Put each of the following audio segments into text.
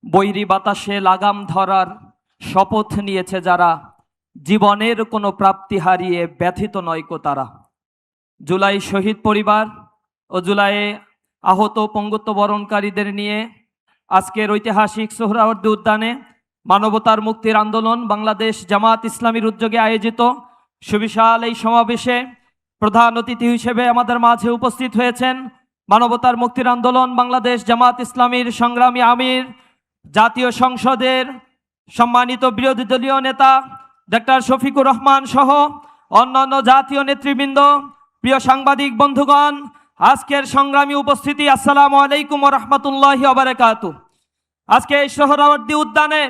বৈরী বাতাসে লাগাম ধরার শপথ নিয়েছে যারা, জীবনের কোনো প্রাপ্তি হারিয়ে ব্যথিত নয়কো তারা। জুলাই শহীদ পরিবার ও জুলাইয়ে আহত পঙ্গুত্ব বরণকারীদের নিয়ে আজকের ঐতিহাসিক সোহরাওয়ার্দী উদ্যানে মানবতার মুক্তির আন্দোলন বাংলাদেশ জামাত ইসলামীর উদ্যোগে আয়োজিত সুবিশাল এই সমাবেশে প্রধান অতিথি হিসেবে আমাদের মাঝে উপস্থিত হয়েছেন মানবতার মুক্তির আন্দোলন বাংলাদেশ জামাত ইসলামীর সংগ্রামী আমির, জাতীয় সংসদের সম্মানিত বিরোধী দলীয় নেতা ডক্টর শফিকুর রহমান সহ অন্যান্য জাতীয় নেতৃবৃন্দ, প্রিয় সাংবাদিক বন্ধুগণ, আজকের সংগ্রামী উপস্থিতি, আসসালামু আলাইকুম ওয়া রাহমাতুল্লাহি ওয়া বারাকাতুহু। আজকে এই সোহরাওয়ার্দী উদ্যানে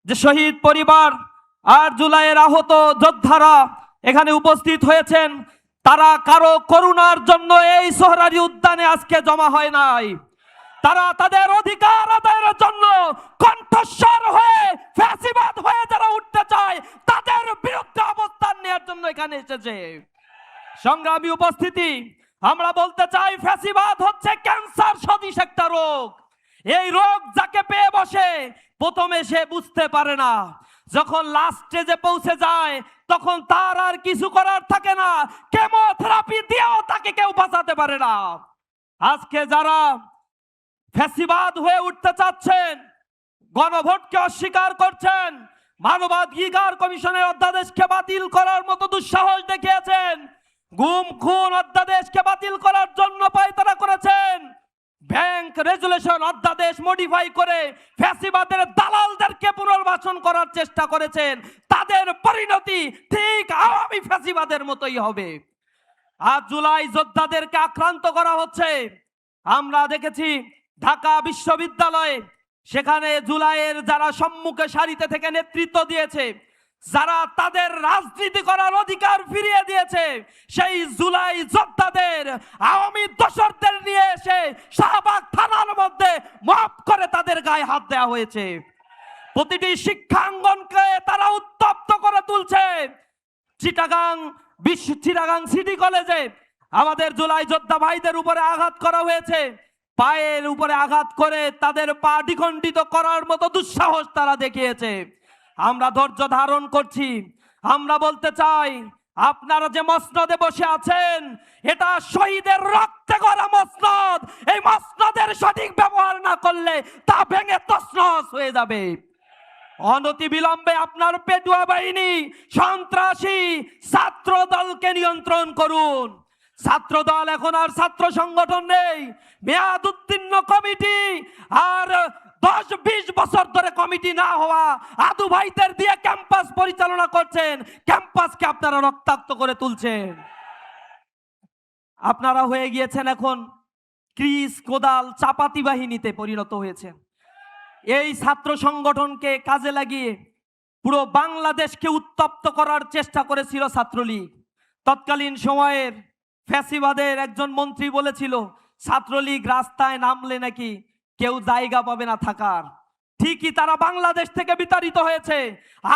যে শহীদ পরিবার আর জুলাইয়ের আহত যোদ্ধারা এখানে উপস্থিত হয়েছেন, তারা কারো করুণার জন্য এই সোহরাওয়ার্দী উদ্যানে আজকে জমা হয় নাই। তারা তাদের অধিকার আদায়ের জন্য কণ্ঠস্বর হয়ে, ফ্যাসিবাদ হয়ে যারা উঠতে চায় তাদের বিরুদ্ধে অবস্থান নেওয়ার জন্য এখানে এসেছে। সংগ্রামী উপস্থিতি, আমরা বলতে চাই ফ্যাসিবাদ হচ্ছে ক্যান্সার সদৃশ একটা রোগ। এই রোগ যাকে পেয়ে বসে প্রথমে সে বুঝতে পারে না, যখন লাস্ট স্টেজে পৌঁছে যায় তখন তার আর কিছু করার থাকে না, কেমোথেরাপি দিয়েও তাকে কেউ বাঁচাতে পারে না। আজকে যারা ফ্যাসিবাদ হয়ে উঠতে চাচ্ছেন, গণভোটকে অস্বীকার করছেন, মানবাধিকার কমিশনের অধ্যাদেশকে বাতিল করার মতো দুঃসাহস দেখিয়েছেন, গুম খুন অধ্যাদেশকে বাতিল করার জন্য পায়তারা করেছেন, ব্যাংক রেজুলেশন অধ্যাদেশ মডিফাই করে ফ্যাসিবাদের দালালদেরকে পুনর্বাসন করার চেষ্টা করেছেন, তাদের পরিণতি ঠিক আওয়ামী ফ্যাসিবাদের মতোই হবে। আজ জুলাই যোদ্ধাদেরকে আক্রান্ত করা হচ্ছে। আমরা দেখেছি ঢাকা বিশ্ববিদ্যালয়ে, সেখানে জুলাইয়ের যারা সম্মুখে সারিতে থেকে নেতৃত্ব দিয়েছে, যারা তাদের রাজনীতি করার অধিকার ফিরিয়ে দিয়েছে, সেই জুলাই যোদ্ধাদের আওয়ামী দোসরদের নিয়ে এসে শাহবাগ থানার মধ্যে মাফ করে তাদের গায়ে হাত দেওয়া হয়েছে। প্রতিটি শিক্ষাঙ্গনকে তারা উত্তপ্ত করে তুলছে। চিটাগাং সিটি কলেজে আমাদের জুলাই যোদ্ধা ভাইদের উপরে আঘাত করা হয়েছে, পায়ের উপরে আঘাত করে তাদের পা দ্বিখণ্ডিত করার মতো দুঃসাহস তারা দেখিয়েছে। আমরা ধৈর্য ধারণ করছি। আমরা বলতে চাই, আপনারা যে মসনদে বসে আছেন, এটা শহীদের রক্তে গড়া মসনদ। এই মসনদের সঠিক ব্যবহার না করলে তা ভেঙে তছনছ হয়ে যাবে। অনতি বিলম্বে আপনার পেটুয়া বাহিনী, সন্ত্রাসী ছাত্র দলকে নিয়ন্ত্রণ করুন। ছাত্র দল এখন আর ছাত্র সংগঠন নেই, মেয়াদ উত্তীর্ণ কমিটি আর 10-20 বছর ধরে কমিটি না হওয়া আদু ভাইদের দিয়ে ক্যাম্পাস পরিচালনা করছেন। ক্যাম্পাসকে আপনারা রক্তাক্ত করে তুলছেন। আপনারা হয়ে গিয়েছেন এখন ক্রিস, কোদাল, চাপাতি বাহিনীতে পরিণত হয়েছেন। এই ছাত্র সংগঠনকে কাজে লাগিয়ে পুরো বাংলাদেশকে উত্তপ্ত করার চেষ্টা করেছিল ছাত্রলীগ। তৎকালীন সময়ের ফ্যাসিবাদের একজন মন্ত্রী বলেছিল, ছাত্রলীগ রাস্তায় নামলে নাকি কেউ জায়গা পাবে না থাকার। ঠিকই তারা বাংলাদেশ থেকে বিতাড়িত হয়েছে।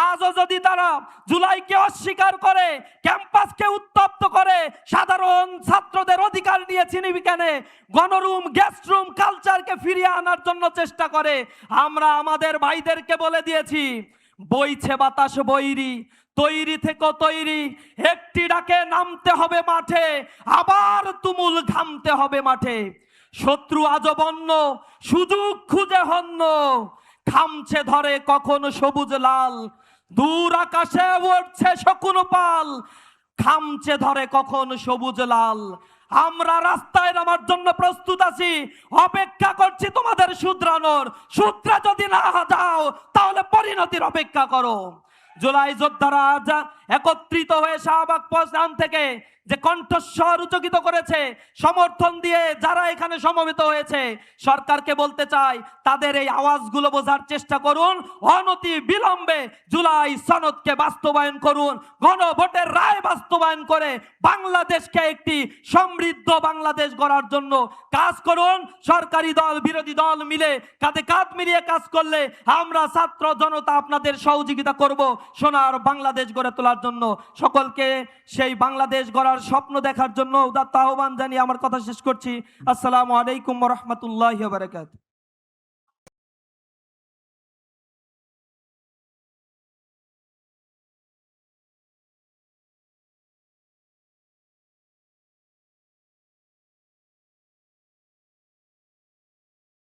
আজও যদি তারা জুলাইকে অস্বীকার করে, ক্যাম্পাসকে উত্তপ্ত করে, সাধারণ ছাত্রদের অধিকার নিয়ে চিনিবিকেনে গণরুম, গেস্ট রুম কালচারকে ফিরিয়ে আনার জন্য চেষ্টা করে, আমরা আমাদের ভাইদেরকে বলে দিয়েছি, বইছে বাতাস বৈরী, তৈরি থেকে তৈরি, একটি ডাকে নামতে হবে মাঠে, আবার তুমুল ঘামতে হবে মাঠে। শত্রু আজও বন্য, সুযোগ খুঁজে হন্য, খামছে ধরে কখনো সবুজ লাল, দূর আকাশে উঠছে শকুন পাল, খামছে ধরে কখন সবুজ লাল। আমরা রাস্তায় নামার জন্য প্রস্তুত আছি, অপেক্ষা করছি তোমাদের শুধরানোর। শুধরে যদি না যাও তাহলে পরিণতির অপেক্ষা করো। জুলাই যোদ্ধারা আজ একত্রিত হয়ে শাহবাগ পৌঁছান থেকে যে কণ্ঠস্বর উচ্চকিত করেছে, সমর্থন দিয়ে যারা এখানে সমবেত হয়েছে, সরকারকে বলতে চাই, তাদের এই আওয়াজগুলো বোঝার চেষ্টা করুন। অনতি বিলম্বে জুলাই সনদকে বাস্তবায়ন করুন, গণভোটের রায় বাস্তবায়ন করে বাংলাদেশকে একটি সমৃদ্ধ বাংলাদেশ গড়ার জন্য কাজ করুন। সরকারি দল, বিরোধী দল মিলে কাঁধে কাঁধ মিলিয়ে কাজ করলে আমরা ছাত্র জনতা আপনাদের সহযোগিতা করব সোনার বাংলাদেশ গড়ে তোলার জন্য। সকলকে সেই বাংলাদেশ গড়ার স্বপ্ন দেখার জন্য উদাত্ত আহ্বান জানিয়ে আমার কথা শেষ করছি। আসসালামু আলাইকুম ওয়া রাহমাতুল্লাহি ওয়া বারাকাতুহু।